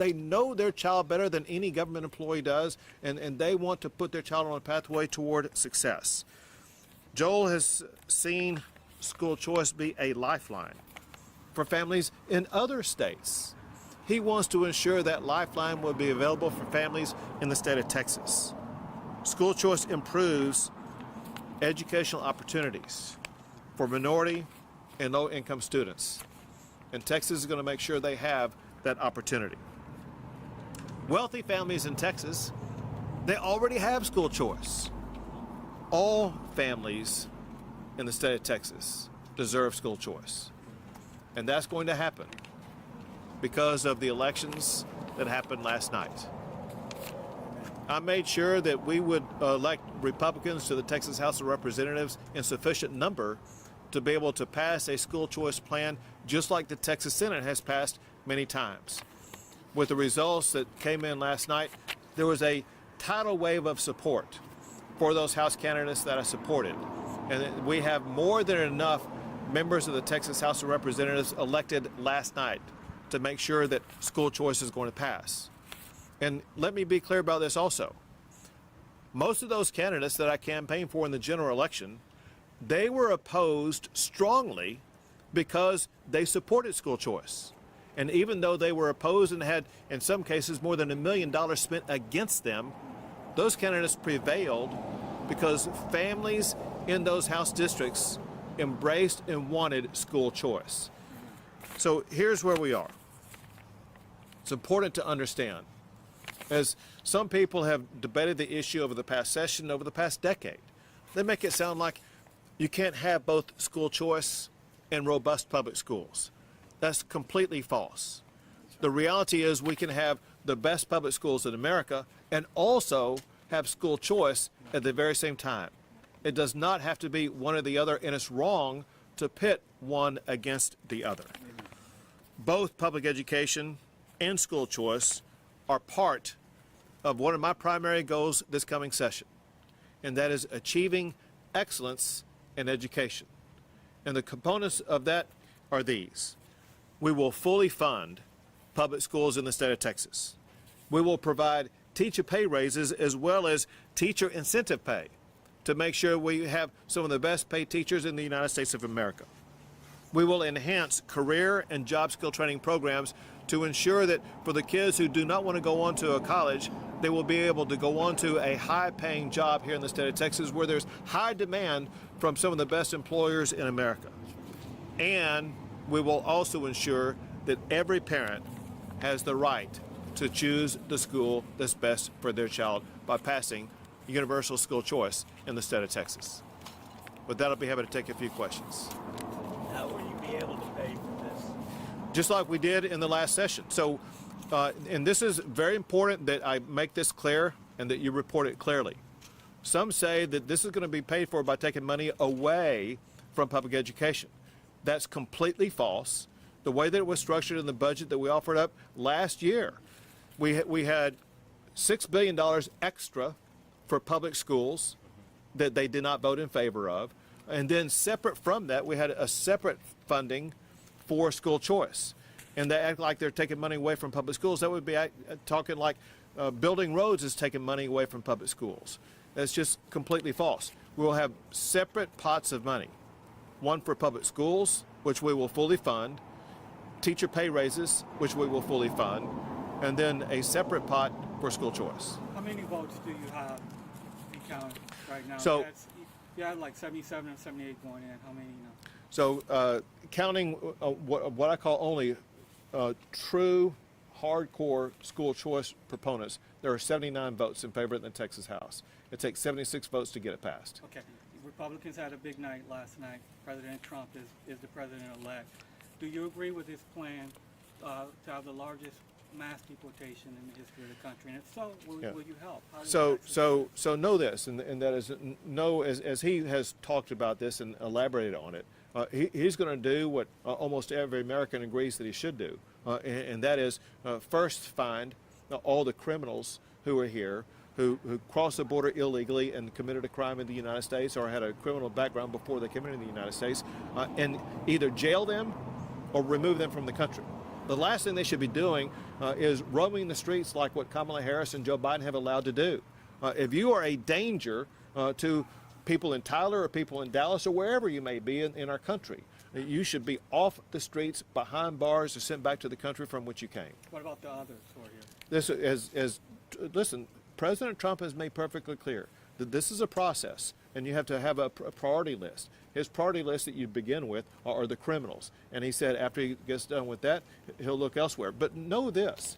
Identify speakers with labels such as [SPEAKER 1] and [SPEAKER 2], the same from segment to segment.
[SPEAKER 1] They know their child better than any government employee does, and they want to put their child on a pathway toward success. Joel has seen school choice be a lifeline for families in other states. He wants to ensure that lifeline will be available for families in the state of Texas. School choice improves educational opportunities for minority and low-income students, and Texas is going to make sure they have that opportunity. Wealthy families in Texas, they already have school choice. All families in the state of Texas deserve school choice. And that's going to happen because of the elections that happened last night. I made sure that we would elect Republicans to the Texas House of Representatives in sufficient number to be able to pass a school choice plan just like the Texas Senate has passed many times. With the results that came in last night, there was a tidal wave of support for those House candidates that I supported. And we have more than enough members of the Texas House of Representatives elected last night to make sure that school choice is going to pass. And let me be clear about this also. Most of those candidates that I campaigned for in the general election, they were opposed strongly because they supported school choice. And even though they were opposed and had, in some cases, more than $1 million spent against them, those candidates prevailed because families in those House districts embraced and wanted school choice. So here's where we are. It's important to understand, as some people have debated the issue over the past session, over the past decade, they make it sound like you can't have both school choice and robust public schools. That's completely false. The reality is we can have the best public schools in America and also have school choice at the very same time. It does not have to be one or the other, and it's wrong to pit one against the other. Both public education and school choice are part of one of my primary goals this coming session, and that is achieving excellence in education. And the components of that are these. We will fully fund public schools in the state of Texas. We will provide teacher pay raises as well as teacher incentive pay to make sure we have some of the best paid teachers in the United States of America. We will enhance career and job skill training programs to ensure that for the kids who do not want to go on to a college, they will be able to go on to a high-paying job here in the state of Texas where there's high demand from some of the best employers in America. And we will also ensure that every parent has the right to choose the school that's best for their child by passing universal school choice in the state of Texas. With that, I'll be happy to take a few questions.
[SPEAKER 2] How will you be able to pay for this?
[SPEAKER 1] Just like we did in the last session. So, and this is very important that I make this clear and that you report it clearly. Some say that this is going to be paid for by taking money away from public education. That's completely false. The way that it was structured in the budget that we offered up last year, we had $6 billion extra for public schools that they did not vote in favor of. And then separate from that, we had a separate funding for school choice. And they act like they're taking money away from public schools. That would be talking like building roads is taking money away from public schools. That's just completely false. We'll have separate pots of money. One for public schools, which we will fully fund, teacher pay raises, which we will fully fund, and then a separate pot for school choice.
[SPEAKER 3] How many votes do you have in count right now?
[SPEAKER 1] So,
[SPEAKER 3] you had like 77 and 78 going in. How many now?
[SPEAKER 1] So counting what I call only true hardcore school choice proponents, there are 79 votes in favor in the Texas House. It takes 76 votes to get it passed.
[SPEAKER 3] Okay. Republicans had a big night last night. President Trump is the president-elect. Do you agree with his plan to have the largest mass deportation in the history of the country? And if so, will you help?
[SPEAKER 1] So know this, and that is, know as he has talked about this and elaborated on it, he's going to do what almost every American agrees that he should do, and that is first find all the criminals who are here, who crossed the border illegally and committed a crime in the United States or had a criminal background before they came into the United States, and either jail them or remove them from the country. The last thing they should be doing is roaming the streets like what Kamala Harris and Joe Biden have allowed to do. If you are a danger to people in Tyler or people in Dallas or wherever you may be in our country, you should be off the streets, behind bars, or sent back to the country from which you came.
[SPEAKER 3] What about the others who are here?
[SPEAKER 1] Listen, President Trump has made perfectly clear that this is a process, and you have to have a priority list. His priority list that you begin with are the criminals. And he said after he gets done with that, he'll look elsewhere. But know this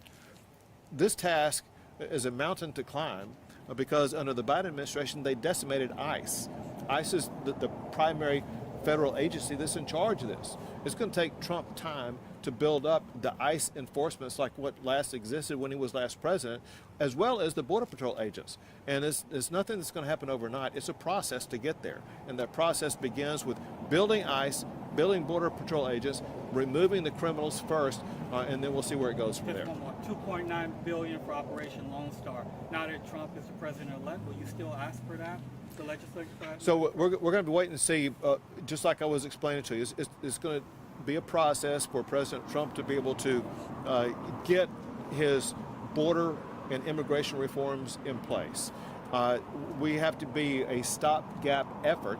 [SPEAKER 1] task is a mountain to climb because under the Biden administration, they decimated ICE. ICE is the primary federal agency that's in charge of this. It's going to take Trump time to build up the ICE enforcements like what last existed when he was last president, as well as the Border Patrol agents. And it's nothing that's going to happen overnight. It's a process to get there. And that process begins with building ICE, building Border Patrol agents, removing the criminals first, and then we'll see where it goes from there.
[SPEAKER 3] $2.9 billion for Operation Lone Star. Now that Trump is the president-elect, will you still ask for that? The legislature for that?
[SPEAKER 1] So we're going to be waiting to see, just like I was explaining to you, it's going to be a process for President Trump to be able to get his border and immigration reforms in place. We have to be a stopgap effort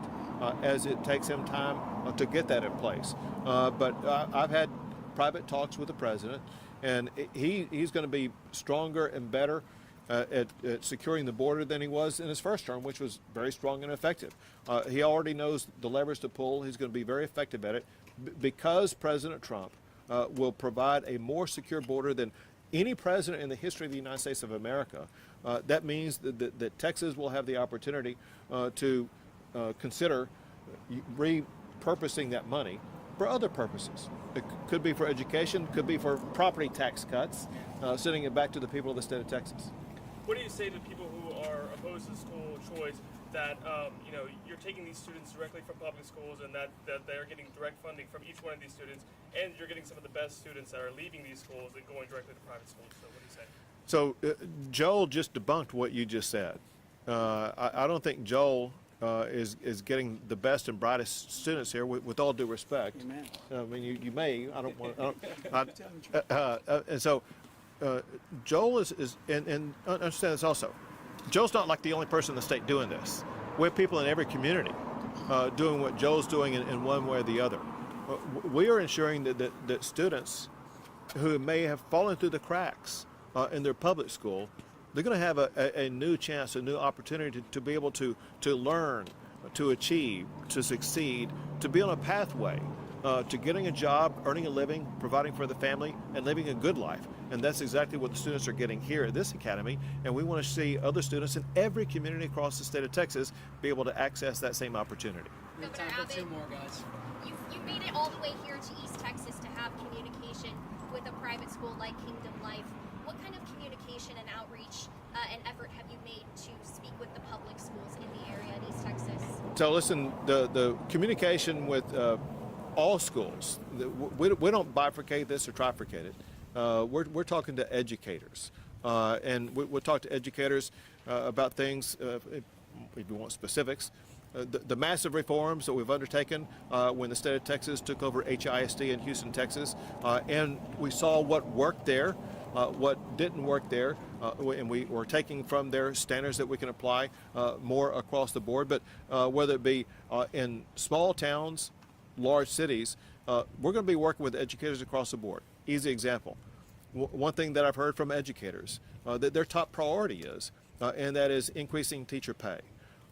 [SPEAKER 1] as it takes him time to get that in place. But I've had private talks with the president, and he's going to be stronger and better at securing the border than he was in his first term, which was very strong and effective. He already knows the levers to pull. He's going to be very effective at it because President Trump will provide a more secure border than any president in the history of the United States of America. That means that Texas will have the opportunity to consider repurposing that money for other purposes. It could be for education, could be for property tax cuts, sending it back to the people of the state of Texas.
[SPEAKER 4] What do you say to people who are opposed to school choice that you're taking these students directly from public schools and that they're getting direct funding from each one of these students, and you're getting some of the best students that are leaving these schools and going directly to private schools? So what do you say?
[SPEAKER 1] So Joel just debunked what you just said. I don't think Joel is getting the best and brightest students here, with all due respect.
[SPEAKER 3] Amen.
[SPEAKER 1] I mean, you may. I don't want. And so Joel is and understand this also. Joel's not like the only person in the state doing this. We have people in every community doing what Joel's doing in one way or the other. We are ensuring that students who may have fallen through the cracks in their public school, they're going to have a new chance, a new opportunity to be able to learn, to achieve, to succeed, to be on a pathway to getting a job, earning a living, providing for the family, and living a good life. And that's exactly what the students are getting here at this academy. And we want to see other students in every community across the state of Texas be able to access that same opportunity.
[SPEAKER 5] Governor Abbott,
[SPEAKER 6] two more, guys.
[SPEAKER 5] You made it all the way here to East Texas to have communication with a private school like Kingdom Life. What kind of communication and outreach and effort have you made to speak with the public schools in the area in East Texas?
[SPEAKER 1] So listen, the communication with all schools, we don't bifurcate this or trifurcate it. We're talking to educators, and we'll talk to educators about things, if you want specifics. The massive reforms that we've undertaken when the state of Texas took over HISD in Houston, Texas, and we saw what worked there, what didn't work there, and we were taking from their standards that we can apply more across the board. But whether it be in small towns, large cities, we're going to be working with educators across the board. Easy example. One thing that I've heard from educators that their top priority is, and that is increasing teacher pay.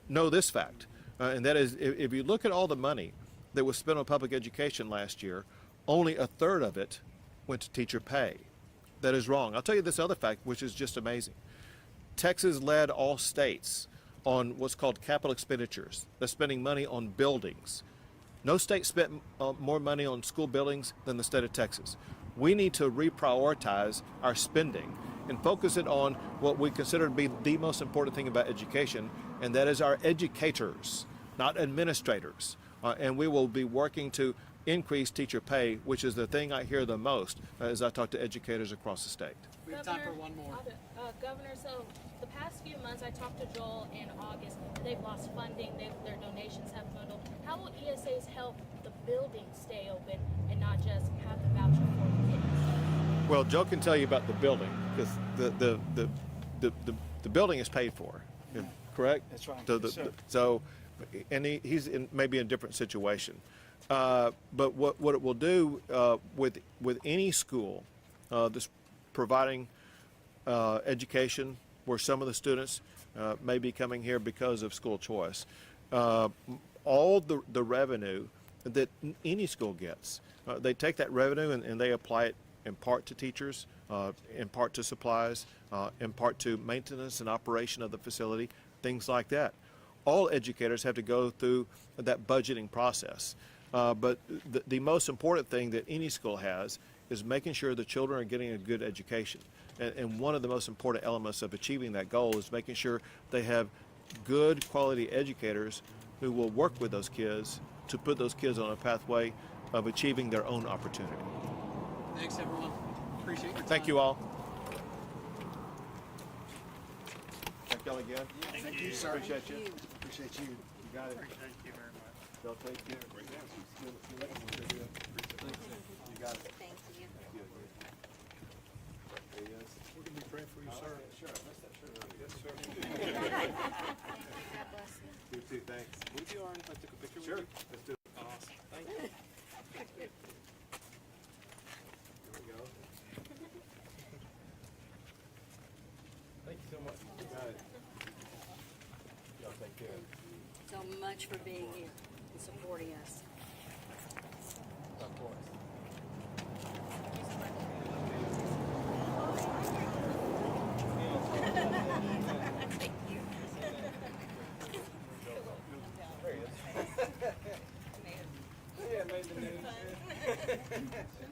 [SPEAKER 1] Know this fact, and that is if you look at all the money that was spent on public education last year, only a third of it went to teacher pay. That is wrong. I'll tell you this other fact, which is just amazing. Texas led all states on what's called capital expenditures. They're spending money on buildings. No state spent more money on school buildings than the state of Texas. We need to reprioritize our spending and focus it on what we consider to be the most important thing about education, and that is our educators, not administrators. And we will be working to increase teacher pay, which is the thing I hear the most as I talk to educators across the state.
[SPEAKER 6] We have time for one more.
[SPEAKER 7] Governor, so the past few months, I talked to Joel in August. They've lost funding. Their donations have dwindled. How will ESAs help the building stay open and not just have the voucher for the kids?
[SPEAKER 1] Well, Joe can tell you about the building because the building is paid for, correct?
[SPEAKER 6] That's right.
[SPEAKER 1] So,
[SPEAKER 6] Yes, sir.
[SPEAKER 1] so and he's maybe in a different situation. But what it will do with any school that's providing education where some of the students may be coming here because of school choice, all the revenue that any school gets, they take that revenue and they apply it in part to teachers, in part to supplies, in part to maintenance and operation of the facility, things like that. All educators have to go through that budgeting process. But the most important thing that any school has is making sure the children are getting a good education. And one of the most important elements of achieving that goal is making sure they have good quality educators who will work with those kids to put those kids on a pathway of achieving their own opportunity.
[SPEAKER 6] Thanks, everyone. Appreciate your time.
[SPEAKER 1] Thank you all. Thank y'all again.
[SPEAKER 6] Thank you, sir.
[SPEAKER 1] Appreciate you.
[SPEAKER 6] Appreciate you.
[SPEAKER 1] You got it.
[SPEAKER 3] Thank you very much.
[SPEAKER 1] They'll take care. You got it.
[SPEAKER 5] Thank you.
[SPEAKER 1] There he is.
[SPEAKER 6] We're going to be praying for you, sir.
[SPEAKER 1] Sure, I missed that. Sure. Yes, sir.
[SPEAKER 5] God bless you.
[SPEAKER 1] You too, thanks.
[SPEAKER 6] Would it be all right if I took a picture
[SPEAKER 1] Sure.
[SPEAKER 6] with you?
[SPEAKER 1] Let's do it.
[SPEAKER 6] Awesome. Thank you.
[SPEAKER 1] Here we go. Thank you so much. You got it. Y'all take care.
[SPEAKER 8] So much for being here and supporting us.
[SPEAKER 1] Of course.
[SPEAKER 8] Thank you.
[SPEAKER 1] Yeah, made the news.